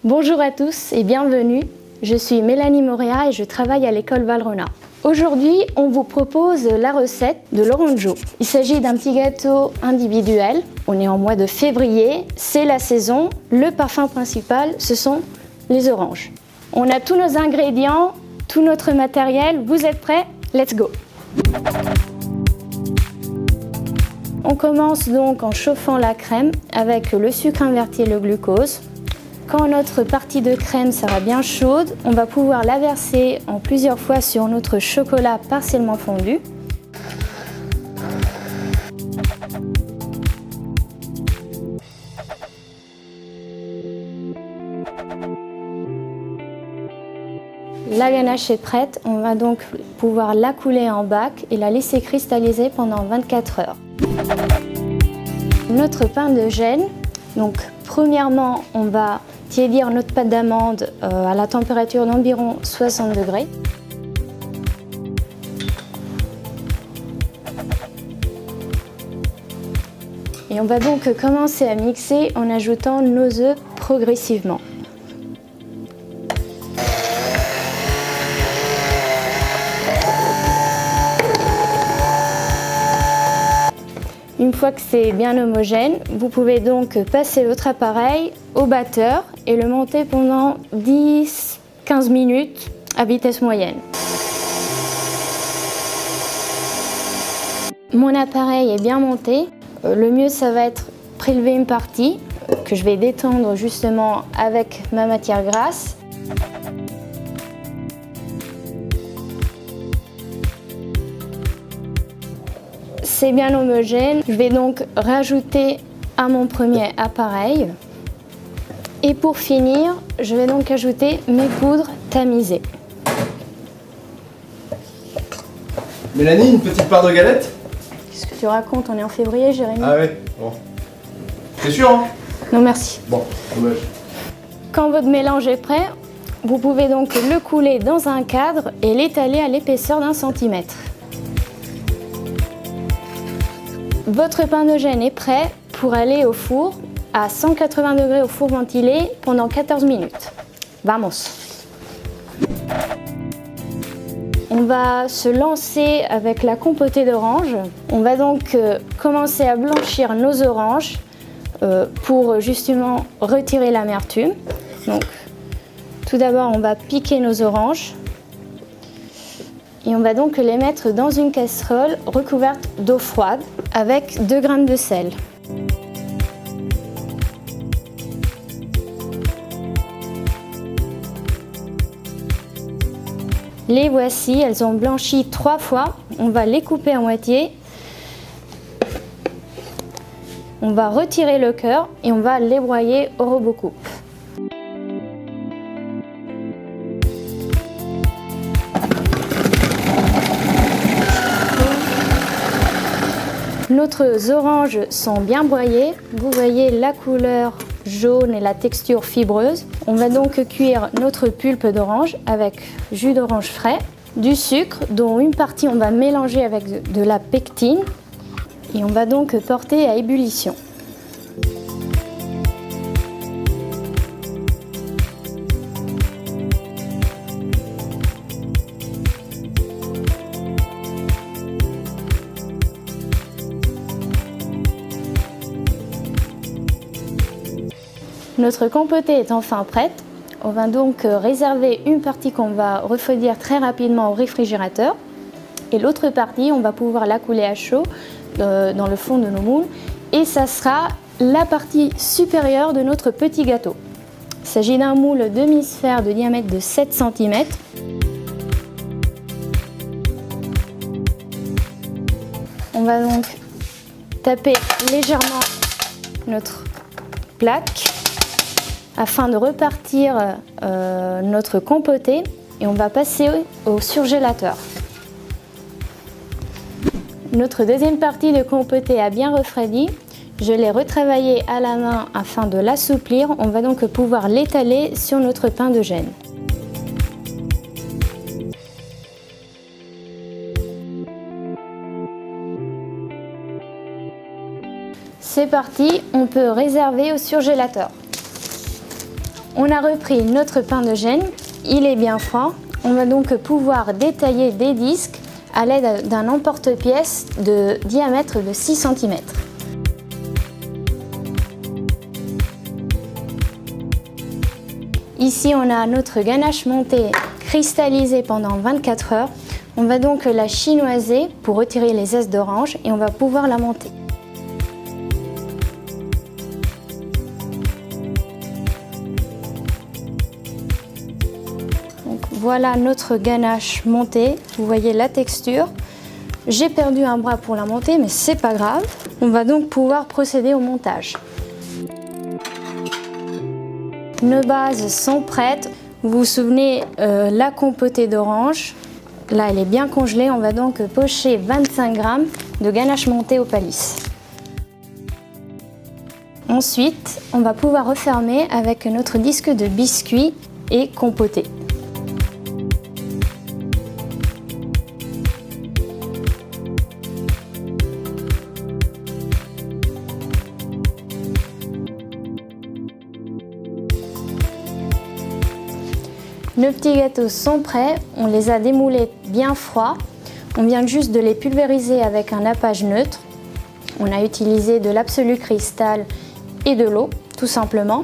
Bonjour à tous et bienvenue. Je suis Mélanie Morea et je travaille à l'école Valrhona. Aujourd'hui, on vous propose la recette de l'orangeau. Il s'agit d'un petit gâteau individuel. On est en mois de février, c'est la saison. Le parfum principal, ce sont les oranges. On a tous nos ingrédients, tout notre matériel. Vous êtes prêts? Let's go! On commence donc en chauffant la crème avec le sucre inverti et le glucose. Quand notre partie de crème sera bien chaude, on va pouvoir la verser en plusieurs fois sur notre chocolat partiellement fondu. La ganache est prête, on va donc pouvoir la couler en bac et la laisser cristalliser pendant 24 heures. Notre pain de gêne, donc premièrement on va tiédir notre pâte d'amande à la température d'environ 60 degrés. Et on va donc commencer à mixer en ajoutant nos œufs progressivement. Une fois que c'est bien homogène, vous pouvez donc passer votre appareil au batteur et le monter pendant 10-15 minutes à vitesse moyenne. Mon appareil est bien monté. Le mieux, ça va être prélever une partie que je vais détendre justement avec ma matière grasse. C'est bien homogène. Je vais donc rajouter à mon premier appareil. Et pour finir, je vais donc ajouter mes poudres tamisées. Mélanie, une petite part de galette? Qu'est-ce que tu racontes? On est en février, Jérémy. Ah ouais, bon. T'es sûr, hein? Non, merci. Bon, dommage. Quand votre mélange est prêt, vous pouvez donc le couler dans un cadre et l'étaler à l'épaisseur d'1 centimètre. Votre pain de gêne est prêt pour aller au four à 180 degrés au four ventilé pendant 14 minutes. Vamos! On va se lancer avec la compotée d'orange. On va donc commencer à blanchir nos oranges pour justement retirer l'amertume. Donc, tout d'abord, on va piquer nos oranges. Et on va donc les mettre dans une casserole recouverte d'eau froide avec 2 g de sel. Les voici, elles ont blanchi 3 fois. On va les couper en moitié. On va retirer le cœur et on va les broyer au robot-coupe. Nos oranges sont bien broyées. Vous voyez la couleur jaune et la texture fibreuse. On va donc cuire notre pulpe d'orange avec jus d'orange frais, du sucre dont une partie on va mélanger avec de la pectine et on va donc porter à ébullition. Notre compotée est enfin prête. On va donc réserver une partie qu'on va refroidir très rapidement au réfrigérateur. Et l'autre partie, on va pouvoir la couler à chaud dans le fond de nos moules. Et ça sera la partie supérieure de notre petit gâteau. Il s'agit d'un moule demi-sphère de diamètre de 7 cm. On va donc taper légèrement notre plaque afin de repartir notre compotée et on va passer au surgélateur. Notre deuxième partie de compotée a bien refroidi. Je l'ai retravaillée à la main afin de l'assouplir. On va donc pouvoir l'étaler sur notre pain de gêne. C'est parti, on peut réserver au surgélateur. On a repris notre pain de gêne, il est bien froid. On va donc pouvoir détailler des disques à l'aide d'un emporte-pièce de diamètre de 6 cm. Ici, on a notre ganache montée cristallisée pendant 24 heures. On va donc la chinoiser pour retirer les zestes d'orange et on va pouvoir la monter. Donc, voilà notre ganache montée. Vous voyez la texture. J'ai perdu un bras pour la monter, mais c'est pas grave. On va donc pouvoir procéder au montage. Nos bases sont prêtes. Vous vous souvenez, la compotée d'orange, là elle est bien congelée. On va donc pocher 25 g de ganache montée au paliss. Ensuite, on va pouvoir refermer avec notre disque de biscuit et compoté. Nos petits gâteaux sont prêts, on les a démoulés bien froids. On vient juste de les pulvériser avec un nappage neutre. On a utilisé de l'Absolu Cristal et de l'eau, tout simplement.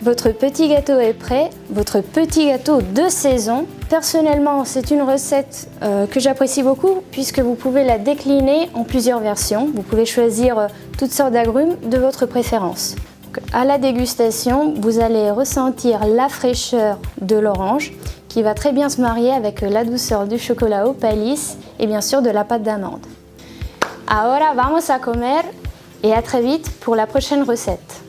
Votre petit gâteau est prêt, votre petit gâteau de saison. Personnellement, c'est une recette que j'apprécie beaucoup puisque vous pouvez la décliner en plusieurs versions. Vous pouvez choisir toutes sortes d'agrumes de votre préférence. Donc, à la dégustation, vous allez ressentir la fraîcheur de l'orange qui va très bien se marier avec la douceur du chocolat au paliss et bien sûr de la pâte d'amande. Ahora vamos a comer et à très vite pour la prochaine recette.